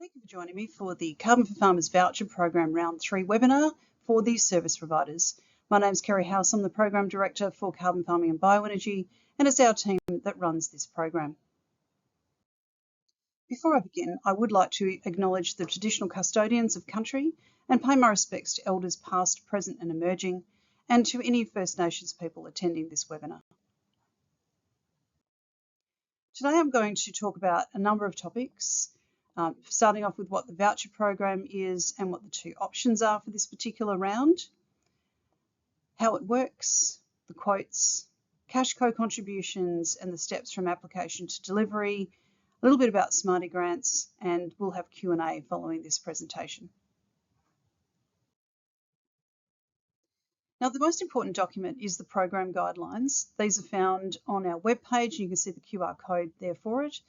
Thank you for joining me for the Carbon for Farmers Voucher Program Round 3 webinar for the service providers. My name is Kerrie House. I'm the Program Director for Carbon Farming and Bioenergy, and it's our team that runs this program. Before I begin, I would like to acknowledge the traditional custodians of country and pay my respects to elders past, present and emerging, and to any First Nations people attending this webinar. Today I'm going to talk about a number of topics, starting off with what the voucher program is and what the two options are for this particular round, how it works, the quotes, cash co-contributions and the steps from application to delivery, a little bit about Smarty Grants, and we'll have Q&A following this presentation. Now, the most important document is the program guidelines. These are found on our webpage. You can see the QR code there for it.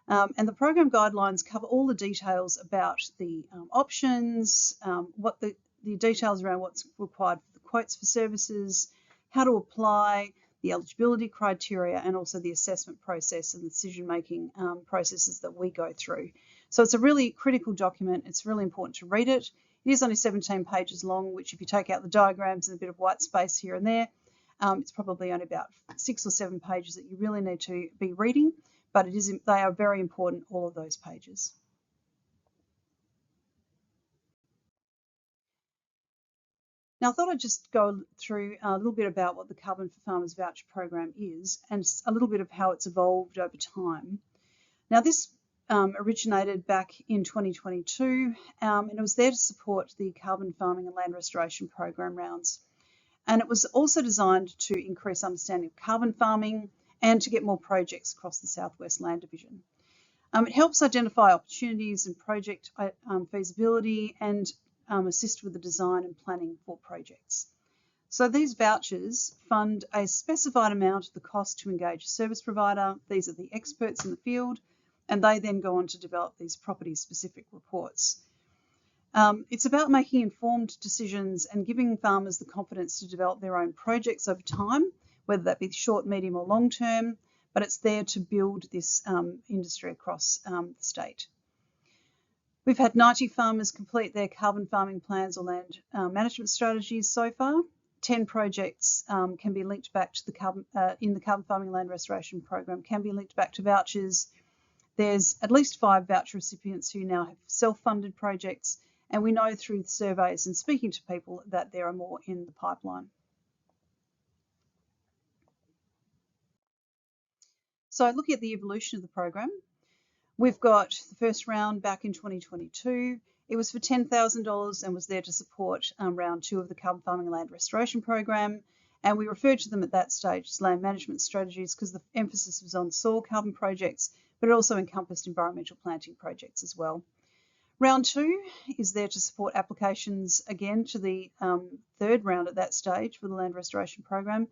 And the program guidelines cover all the details about the options, what the details around what's required for the quotes for services, how to apply, the eligibility criteria, and also the assessment process and the decision-making processes that we go through. So it's a really critical document. It's really important to read it. It is only 17 pages long, which if you take out the diagrams and a bit of white space here and there, it's probably only about 6 or 7 pages that you really need to be reading, but they are very important, all of those pages. Now, I thought I'd just go through a little bit about what the Carbon for Farmers Voucher Program is and a little bit of how it's evolved over time. Now, this originated back in 2022, and it was there to support the Carbon Farming and Land Restoration Program rounds. And it was also designed to increase understanding of carbon farming and to get more projects across the Southwest Land Division. It helps identify opportunities and project feasibility and assist with the design and planning for projects. So these vouchers fund a specified amount of the cost to engage a service provider. These are the experts in the field, and they then go on to develop these property-specific reports. It's about making informed decisions and giving farmers the confidence to develop their own projects over time, whether that be short, medium or long term, but it's there to build this industry across the state. We've had 90 farmers complete their carbon farming plans or land management strategies so far. 10 projects can be linked back to the in the Carbon Farming Land Restoration Program can be linked back to vouchers. There's at least 5 voucher recipients who now have self-funded projects, and we know through surveys and speaking to people that there are more in the pipeline. So looking at the evolution of the program, we've got the first round back in 2022. It was for $10,000 and was there to support round 2 of the Carbon Farming and Land Restoration Program. And we referred to them at that stage as land management strategies because the emphasis was on soil carbon projects, but it also encompassed environmental planting projects as well. Round 2 is there to support applications again to the third round at that stage for the Land Restoration Program.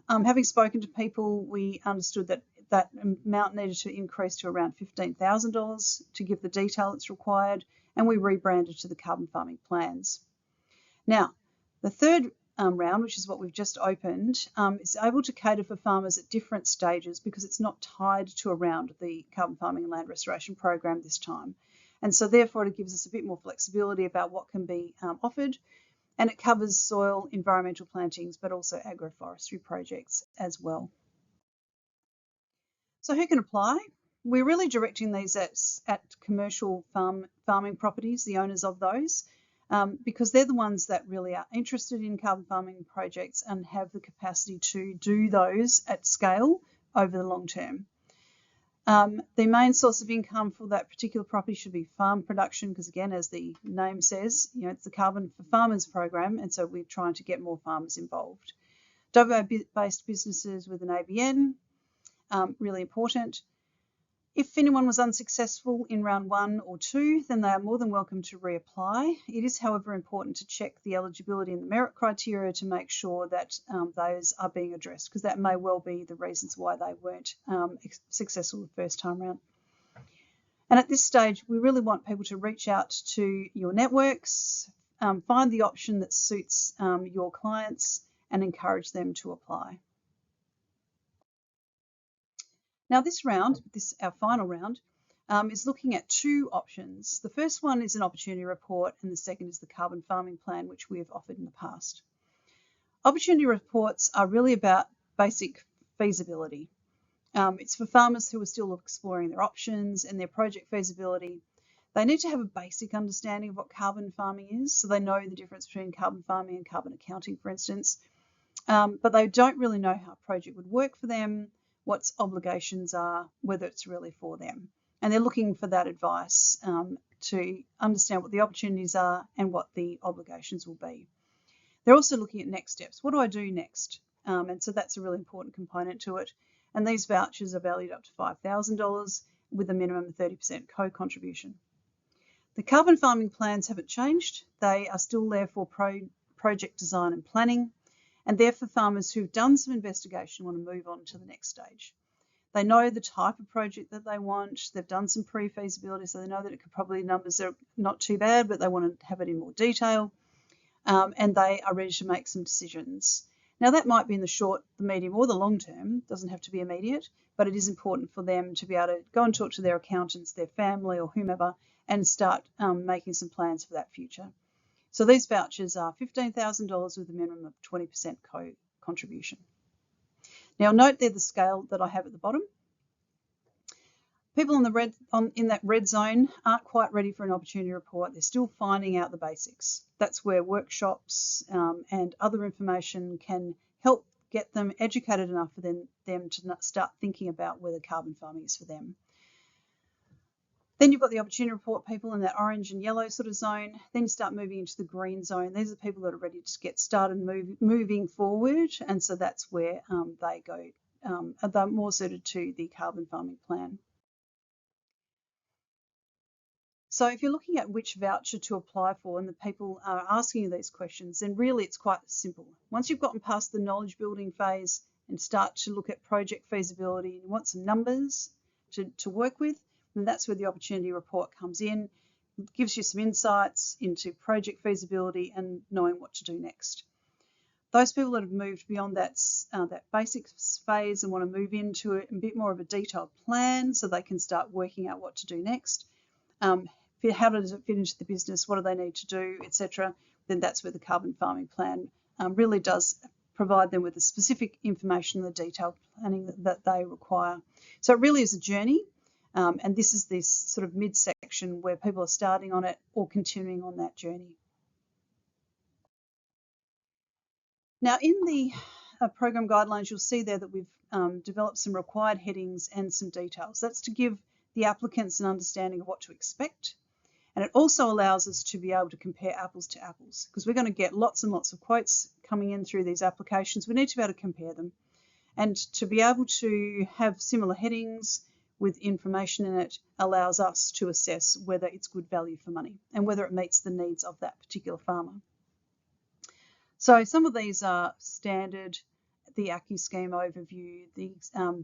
Having spoken to people, we understood that that amount needed to increase to around $15,000 to give the detail that's required, and we rebranded to the carbon farming plans. Now, the third round, which is what we've just opened, is able to cater for farmers at different stages because it's not tied to around the Carbon Farming and Land Restoration Program this time. And so therefore it gives us a bit more flexibility about what can be offered, and it covers soil, environmental plantings, but also agroforestry projects as well. So who can apply? We're really directing these at commercial farming properties, the owners of those, because they're the ones that really are interested in carbon farming projects and have the capacity to do those at scale over the long term. The main source of income for that particular property should be farm production, because again, as the name says, it's the Carbon for Farmers program, and so we're trying to get more farmers involved. WA-based businesses with an ABN, really important. If anyone was unsuccessful in round 1 or 2, then they are more than welcome to reapply. It is, however, important to check the eligibility and the merit criteria to make sure that those are being addressed, because that may well be the reasons why they weren't successful the first time round. And at this stage, we really want people to reach out to your networks, find the option that suits your clients, and encourage them to apply. Now this round, our final round, is looking at two options. The first one is an opportunity report, and the second is the carbon farming plan, which we have offered in the past. Opportunity reports are really about basic feasibility. It's for farmers who are still exploring their options and their project feasibility. They need to have a basic understanding of what carbon farming is, so they know the difference between carbon farming and carbon accounting, for instance. But they don't really know how a project would work for them, what its obligations are, whether it's really for them. And they're looking for that advice to understand what the opportunities are and what the obligations will be. They're also looking at next steps. What do I do next? And so that's a really important component to it. And these vouchers are valued up to $5,000 with a minimum of 30% co-contribution. The carbon farming plans haven't changed. They are still there for project design and planning, and they're for farmers who've done some investigation and want to move on to the next stage. They know the type of project that they want. They've done some pre-feasibility, so they know that it could probably, numbers are not too bad, but they want to have it in more detail. And they are ready to make some decisions. Now, that might be in the short, the medium, or the long term. It doesn't have to be immediate, but it is important for them to be able to go and talk to their accountants, their family, or whomever, and start making some plans for that future. So these vouchers are $15,000 with a minimum of 20% co-contribution. Now, note there the scale that I have at the bottom. People in that red zone aren't quite ready for an opportunity report. They're still finding out the basics. That's where workshops and other information can help get them educated enough for them to start thinking about whether carbon farming is for them. Then you've got the opportunity report people in that orange and yellow sort of zone. Then you start moving into the green zone. These are people that are ready to get started moving forward, and so that's where they go. They're more suited to the carbon farming plan. So if you're looking at which voucher to apply for and the people are asking you these questions, then really it's quite simple. Once you've gotten past the knowledge building phase and start to look at project feasibility and you want some numbers to work with, then that's where the opportunity report comes in. It gives you some insights into project feasibility and knowing what to do next. Those people that have moved beyond that basic phase and want to move into a bit more of a detailed plan so they can start working out what to do next, how does it fit into the business, what do they need to do, etc., then that's where the carbon farming plan really does provide them with the specific information, the detailed planning that they require. So it really is a journey, and this is this sort of midsection where people are starting on it or continuing on that journey. Now, in the program guidelines, you'll see there that we've developed some required headings and some details. That's to give the applicants an understanding of what to expect. And it also allows us to be able to compare apples to apples, because we're going to get lots and lots of quotes coming in through these applications. We need to be able to compare them. And to be able to have similar headings with information in it allows us to assess whether it's good value for money and whether it meets the needs of that particular farmer. So some of these are standard. The ACCU scheme overview, the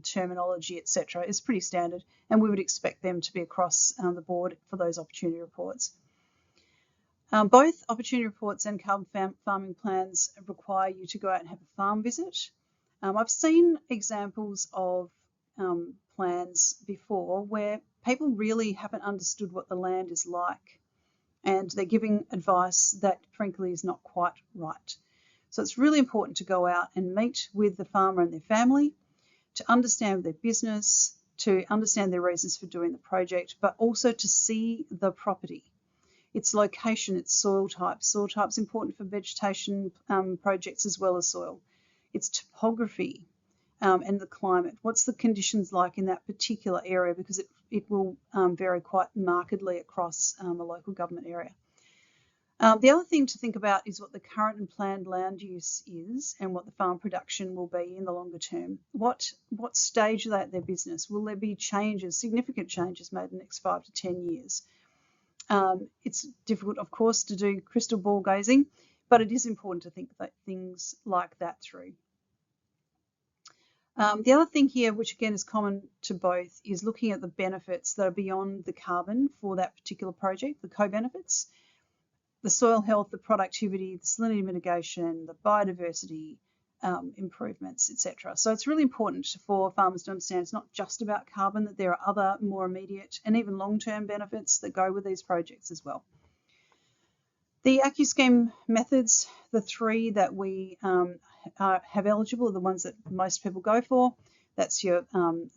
terminology, etc., is pretty standard, and we would expect them to be across the board for those opportunity reports. Both opportunity reports and carbon farming plans require you to go out and have a farm visit. I've seen examples of plans before where people really haven't understood what the land is like, and they're giving advice that frankly is not quite right. So it's really important to go out and meet with the farmer and their family to understand their business, to understand their reasons for doing the project, but also to see the property, its location, its soil type. Soil type is important for vegetation projects as well as soil. Its topography and the climate. What's the conditions like in that particular area, because it will vary quite markedly across a local government area. The other thing to think about is what the current and planned land use is and what the farm production will be in the longer term. What stage are they at their business? Will there be changes, significant changes made in the next 5 to 10 years? It's difficult, of course, to do crystal ball gazing, but it is important to think about things like that through. The other thing here, which again is common to both, is looking at the benefits that are beyond the carbon for that particular project, the co-benefits. The soil health, the productivity, the salinity mitigation, the biodiversity, improvements, etc. So it's really important for farmers to understand it's not just about carbon, that there are other more immediate and even long-term benefits that go with these projects as well. The AccuScheme methods, the three that we have eligible, are the ones that most people go for. That's your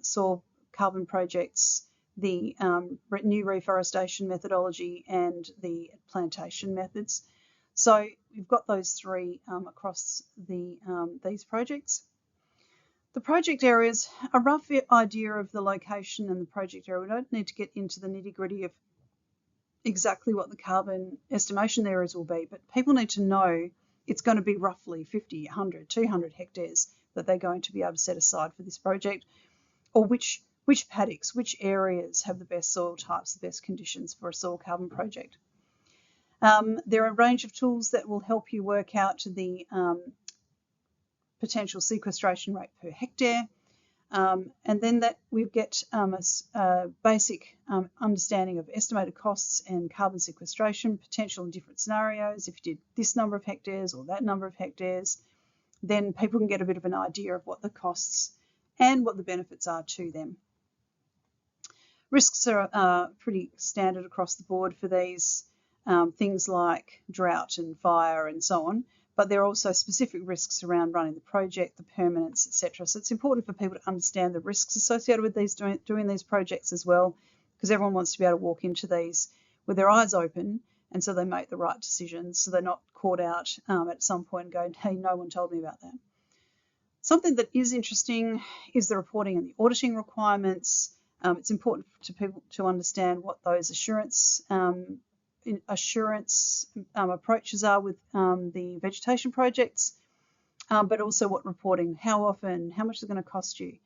soil carbon projects, the new reforestation methodology, and the plantation methods. So we've got those three across these projects. The project areas, a rough idea of the location and the project area. We don't need to get into the nitty-gritty of exactly what the carbon estimation areas will be, but people need to know it's going to be roughly 50, 100, 200 hectares that they're going to be able to set aside for this project, or which paddocks, which areas have the best soil types, the best conditions for a soil carbon project. There are a range of tools that will help you work out the potential sequestration rate per hectare. And then that we get a basic understanding of estimated costs and carbon sequestration potential in different scenarios. If you did this number of hectares or that number of hectares, then people can get a bit of an idea of what the costs and what the benefits are to them. Risks are pretty standard across the board for these, things like drought and fire and so on. But there are also specific risks around running the project, the permanence, etc. So it's important for people to understand the risks associated with these doing these projects as well, because everyone wants to be able to walk into these with their eyes open, and so they make the right decisions, so they're not caught out at some point and going, hey, no one told me about that. Something that is interesting is the reporting and the auditing requirements. It's important to people to understand what those assurance approaches are with the vegetation projects, but also what reporting, how often, how much is it going to cost you,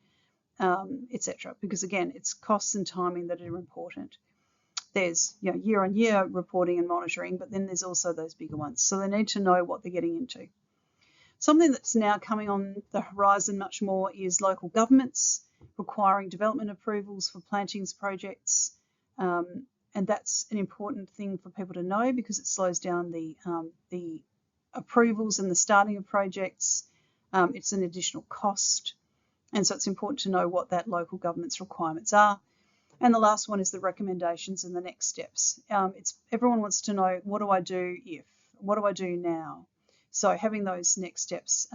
etc. Because again, it's costs and timing that are important. There's year-on-year reporting and monitoring, but then there's also those bigger ones. So they need to know what they're getting into. Something that's now coming on the horizon much more is local governments requiring development approvals for plantings projects. And that's an important thing for people to know, because it slows down the approvals and the starting of projects. It's an additional cost. And so it's important to know what that local government's requirements are. And the last one is the recommendations and the next steps. Everyone wants to know, what do I do if? What do I do now? So having those next steps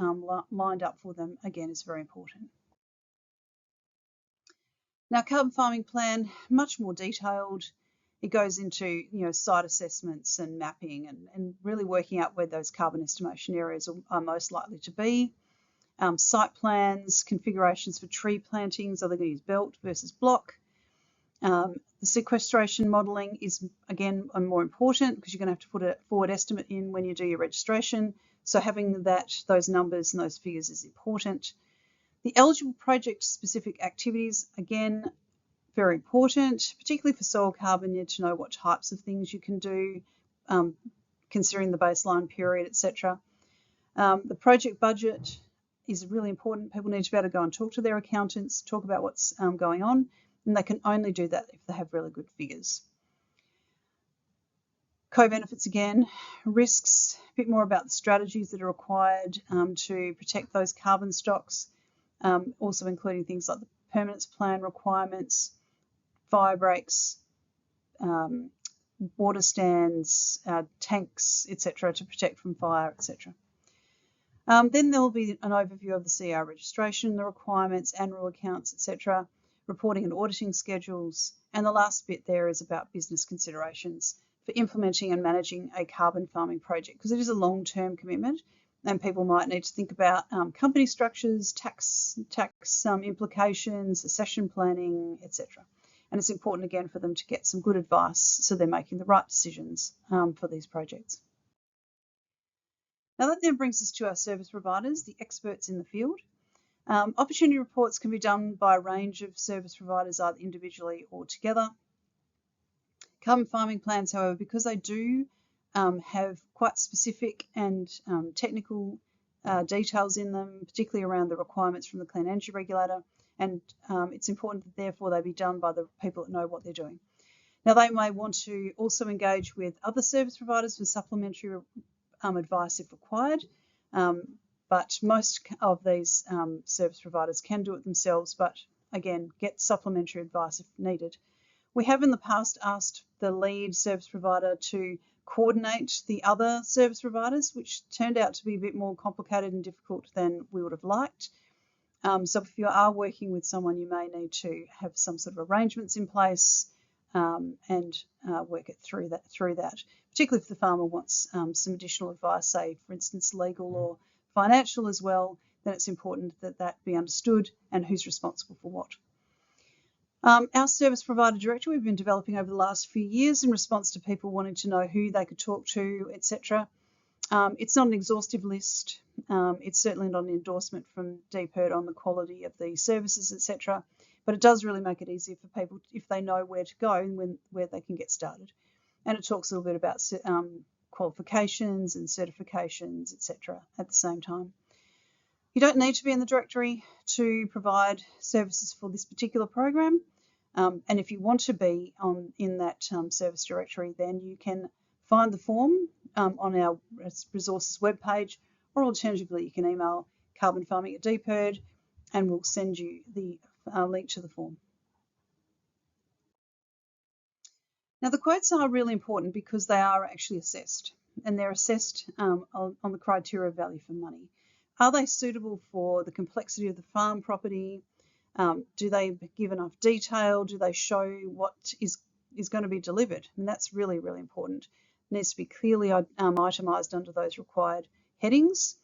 lined up for them, again, is very important. Now, carbon farming plan, much more detailed. It goes into site assessments and mapping and really working out where those carbon estimation areas are most likely to be. Site plans, configurations for tree plantings, are they going to use belt versus block? The sequestration modelling is, again, more important, because you're going to have to put a forward estimate in when you do your registration. So having those numbers and those figures is important. The eligible project-specific activities, again, very important, particularly for soil carbon. You need to know what types of things you can do, considering the baseline period, etc. The project budget is really important. People need to be able to go and talk to their accountants, talk about what's going on, and they can only do that if they have really good figures. Co-benefits again, risks, a bit more about the strategies that are required to protect those carbon stocks, also including things like the permanence plan requirements, fire breaks, water stands, tanks, etc., to protect from fire, etc. Then there will be an overview of the CR registration, the requirements, annual accounts, etc., reporting and auditing schedules, and the last bit there is about business considerations for implementing and managing a carbon farming project, because it is a long-term commitment, and people might need to think about company structures, tax implications, succession planning, etc. And it's important, again, for them to get some good advice so they're making the right decisions for these projects. Now that then brings us to our service providers, the experts in the field. Opportunity reports can be done by a range of service providers, either individually or together. Carbon farming plans, however, because they do have quite specific and technical details in them, particularly around the requirements from the Clean Energy Regulator, and it's important that therefore they be done by the people that know what they're doing. Now, they may want to also engage with other service providers for supplementary advice if required, but most of these service providers can do it themselves, but again, get supplementary advice if needed. We have in the past asked the lead service provider to coordinate the other service providers, which turned out to be a bit more complicated and difficult than we would have liked. So if you are working with someone, you may need to have some sort of arrangements in place and work it through that. Particularly if the farmer wants some additional advice, say for instance legal or financial as well, then it's important that that be understood and who's responsible for what. Our service provider directory we've been developing over the last few years in response to people wanting to know who they could talk to, etc. It's not an exhaustive list. It's certainly not an endorsement from DPIRD on the quality of the services, etc. But it does really make it easier for people if they know where to go and where they can get started. And it talks a little bit about qualifications and certifications, etc. at the same time. You don't need to be in the directory to provide services for this particular program. And if you want to be in that service directory, then you can find the form on our resources webpage, or alternatively, you can email carbonfarming@dpird and we'll send you the link to the form. Now, the quotes are really important because they are actually assessed, and they're assessed on the criteria of value for money. Are they suitable for the complexity of the farm property? Do they give enough detail? Do they show what is going to be delivered? And that's really, really important. It needs to be clearly itemised under those required headings.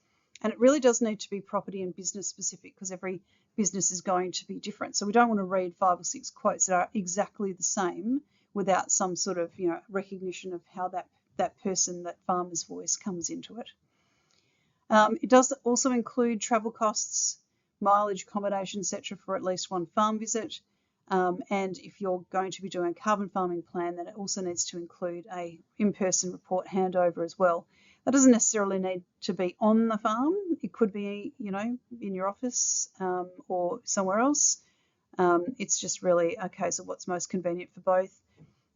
And it really does need to be property and business specific because every business is going to be different. So we don't want to read 5 or 6 quotes that are exactly the same without some sort of recognition of how that farmer's voice comes into it. It does also include travel costs, mileage, accommodation, etc. for at least one farm visit. And if you're going to be doing a carbon farming plan, then it also needs to include a in-person report handover as well. That doesn't necessarily need to be on the farm. It could be, in your office or somewhere else. It's just really a case of what's most convenient for both.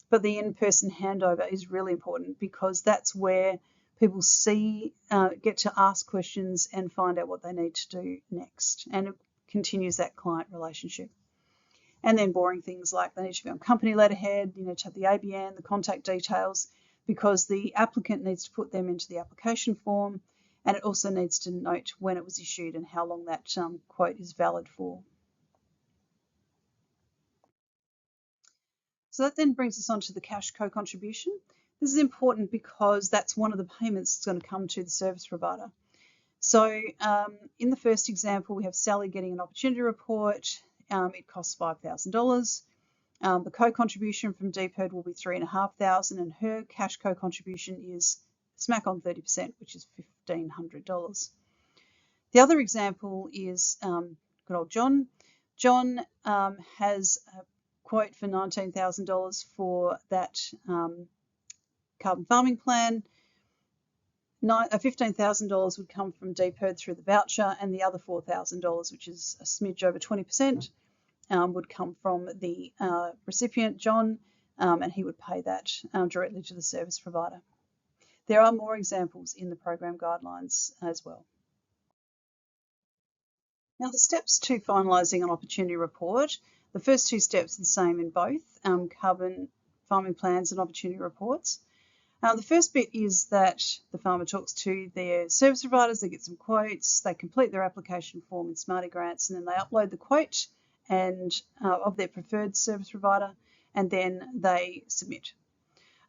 But the in-person handover is really important because that's where people get to ask questions and find out what they need to do next. And it continues that client relationship. And then boring things like they need to be on company letterhead, to have the ABN, the contact details, because the applicant needs to put them into the application form, and it also needs to note when it was issued and how long that quote is valid for. So that then brings us on to the cash co-contribution. This is important because that's one of the payments that's going to come to the service provider. So in the first example, we have Sally getting an opportunity report. It costs $5,000. The co-contribution from DPIRD will be $3,500, and her cash co-contribution is smack on 30%, which is $1,500. The other example is good old John. John has a quote for $19,000 for that carbon farming plan. $15,000 would come from DPIRD through the voucher, and the other $4,000, which is a smidge over 20%, would come from the recipient, John, and he would pay that directly to the service provider. There are more examples in the program guidelines as well. Now, the steps to finalising an opportunity report, the first 2 steps are the same in both carbon farming plans and opportunity reports. The first bit is that the farmer talks to their service providers, they get some quotes, they complete their application form in Smarty Grants, and then they upload the quote and of their preferred service provider, and then they submit.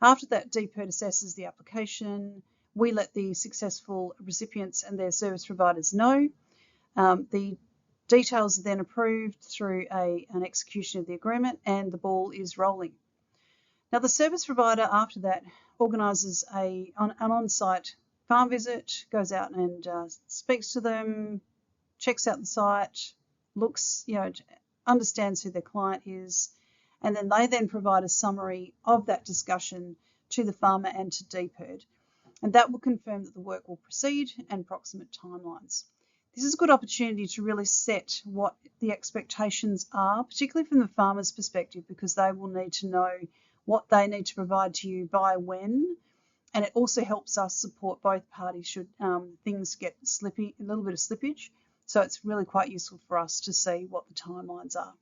After that, DPIRD assesses the application. We let the successful recipients and their service providers know. The details are then approved through an execution of the agreement, and the ball is rolling. Now, the service provider after that organises an on-site farm visit, goes out and speaks to them, checks out the site, looks, understands who their client is, and then they then provide a summary of that discussion to the farmer and to DPIRD. And that will confirm that the work will proceed and approximate timelines. This is a good opportunity to really set what the expectations are, particularly from the farmer's perspective, because they will need to know what they need to provide to you by when, And it also helps us support both parties should things get slippy, a little bit of slippage. So it's really quite useful for us to see what the timelines are.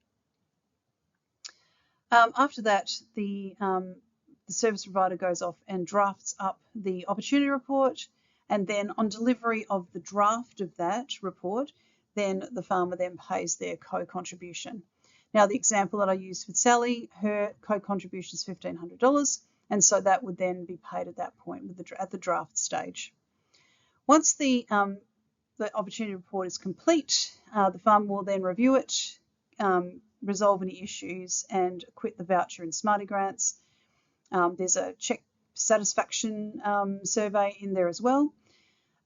After that, the service provider goes off and drafts up the opportunity report, and then on delivery of the draft of that report, then the farmer then pays their co-contribution. Now, the example that I used with Sally, her co-contribution is $1,500, and so that would then be paid at that point at the draft stage. Once the opportunity report is complete, the farmer will then review it, resolve any issues, and acquit the voucher in Smarty Grants. There's a check satisfaction survey in there as well.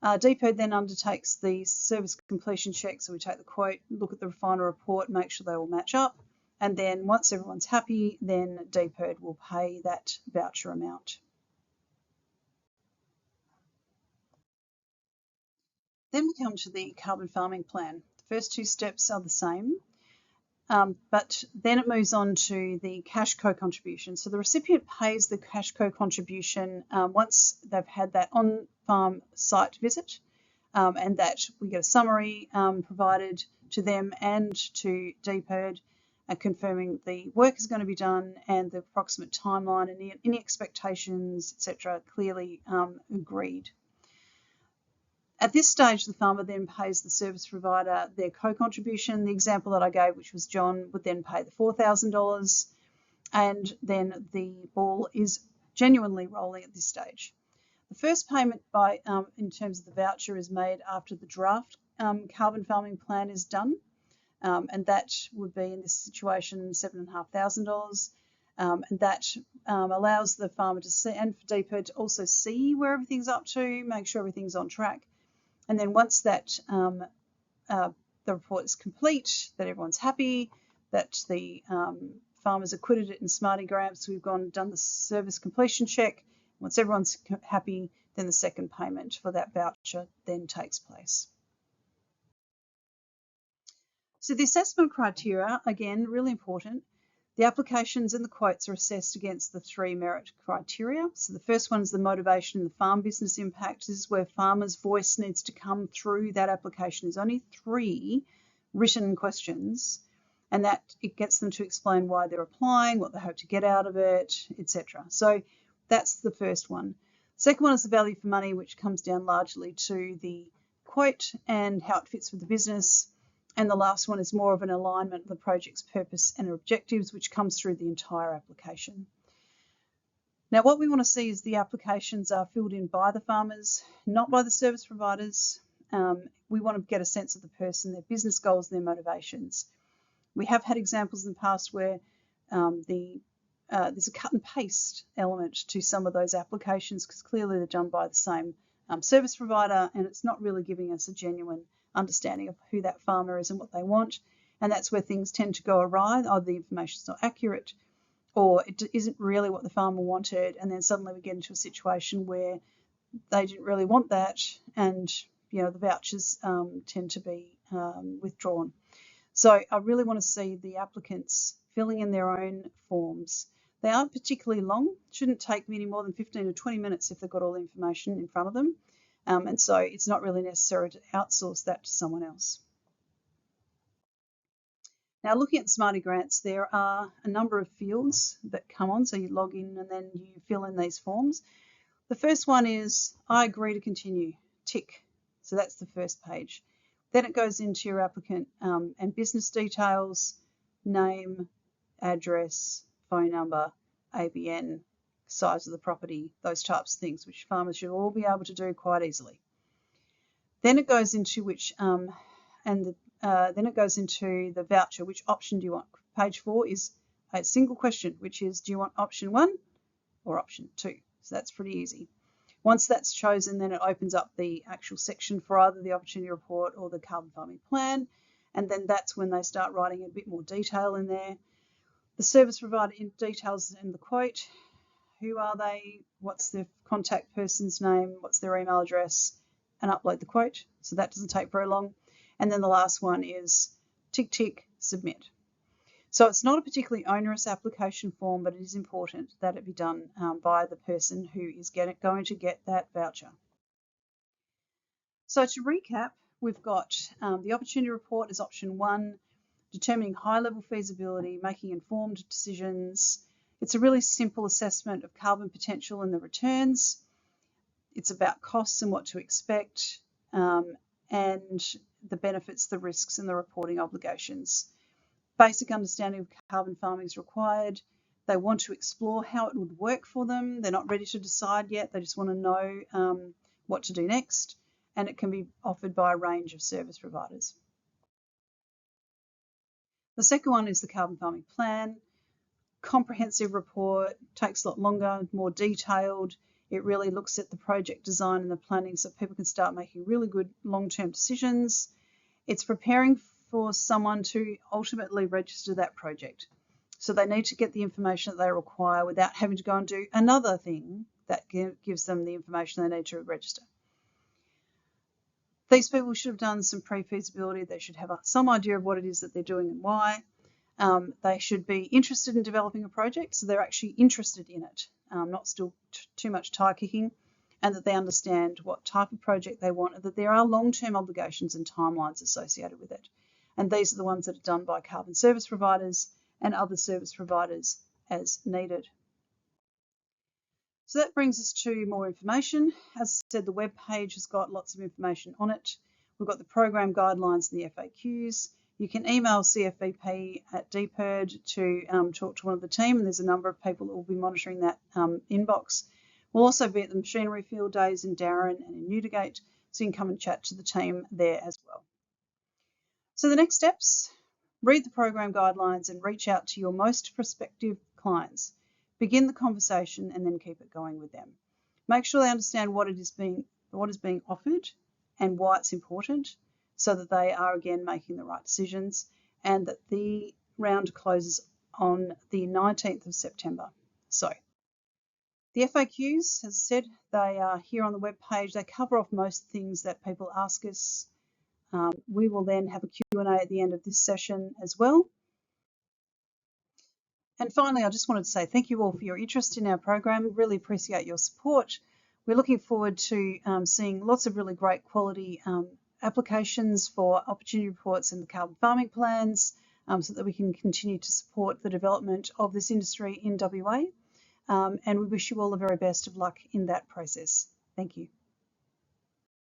DPERD then undertakes the service completion check, so we take the quote, look at the final report, make sure they all match up, and then once everyone's happy, then DPERD will pay that voucher amount. Then we come to the carbon farming plan. The first two steps are the same, but then it moves on to the cash co-contribution. So the recipient pays the cash co-contribution once they've had that on-farm site visit, and that we get a summary provided to them and to DPERD confirming the work is going to be done and the approximate timeline and any expectations, etc., clearly agreed. At this stage, the farmer then pays the service provider their co-contribution. The example that I gave, which was John, would then pay the $4,000, and then the ball is genuinely rolling at this stage. The first payment in terms of the voucher is made after the draft carbon farming plan is done, and that would be in this situation $7,500. And that allows the farmer to see, and for DPERD to also see where everything's up to, make sure everything's on track. And then once that the report is complete, that everyone's happy, that the farmers acquitted it in Smarty Grants, we've gone and done the service completion check. Once everyone's happy, then the second payment for that voucher then takes place. So the assessment criteria, again, really important. The applications and the quotes are assessed against the three merit criteria. So the first one is the motivation and the farm business impact. This is where farmers' voice needs to come through that application. There's only 3 written questions, and that it gets them to explain why they're applying, what they hope to get out of it, etc. So that's the first one. Second one is the value for money, which comes down largely to the quote and how it fits with the business. And the last one is more of an alignment of the project's purpose and objectives, which comes through the entire application. Now, what we want to see is the applications are filled in by the farmers, not by the service providers. We want to get a sense of the person, their business goals, and their motivations. We have had examples in the past where there's a cut and paste element to some of those applications because clearly they're done by the same service provider, and it's not really giving us a genuine understanding of who that farmer is and what they want. And that's where things tend to go awry. Either the information's not accurate or it isn't really what the farmer wanted, and then suddenly we get into a situation where they didn't really want that, and the vouchers tend to be withdrawn. So I really want to see the applicants filling in their own forms. They aren't particularly long, shouldn't take me any more than 15 or 20 minutes if they've got all the information in front of them. And so it's not really necessary to outsource that to someone else. Now, looking at Smarty Grants, there are a number of fields that come on. So you log in and then you fill in these forms. The first one is, I agree to continue, tick. So that's the first page. Then it goes into your applicant and business details, name, address, phone number, ABN, size of the property, those types of things, which farmers should all be able to do quite easily. Then it goes into then it goes into the voucher. Which option do you want? Page 4 is a single question, which is, do you want option 1 or option 2? So that's pretty easy. Once that's chosen, then it opens up the actual section for either the opportunity report or the carbon farming plan, and then that's when they start writing a bit more detail in there. The service provider details in the quote. Who are they? What's the contact person's name? What's their email address? And upload the quote. So that doesn't take very long. And then the last one is tick, tick, submit. So it's not a particularly onerous application form, but it is important that it be done by the person who is going to get that voucher. So to recap, we've got the opportunity report as option 1, determining high-level feasibility, making informed decisions. It's a really simple assessment of carbon potential and the returns. It's about costs and what to expect, and the benefits, the risks, and the reporting obligations. Basic understanding of carbon farming is required. They want to explore how it would work for them. They're not ready to decide yet. They just want to know what to do next, and it can be offered by a range of service providers. The second one is the carbon farming plan. Comprehensive report, takes a lot longer, more detailed. It really looks at the project design and the planning so people can start making really good long-term decisions. It's preparing for someone to ultimately register that project. So they need to get the information that they require without having to go and do another thing that gives them the information they need to register. These people should have done some pre-feasibility. They should have some idea of what it is that they're doing and why. They should be interested in developing a project, so they're actually interested in it, not still too much tire kicking, and that they understand what type of project they want, and that there are long-term obligations and timelines associated with it. And these are the ones that are done by carbon service providers and other service providers as needed. So that brings us to more information. As I said, the web page has got lots of information on it. We've got the program guidelines and the FAQs. You can email CFVP at DPIRD to talk to one of the team, and there's a number of people that will be monitoring that inbox. We'll also be at the machinery field days in Darren and in Newdigate, so you can come and chat to the team there as well. So the next steps, read the program guidelines and reach out to your most prospective clients. Begin the conversation and then keep it going with them. Make sure they understand what is being offered and why it's important, so that they are again making the right decisions, and that the round closes on the 19th of September. So the FAQs, as I said, they are here on the web page. They cover off most things that people ask us. We will then have a Q&A at the end of this session as well. And finally, I just wanted to say thank you all for your interest in our program. We really appreciate your support. We're looking forward to seeing lots of really great quality applications for opportunity reports and the carbon farming plans, so that we can continue to support the development of this industry in WA. And we wish you all the very best of luck in that process. Thank you.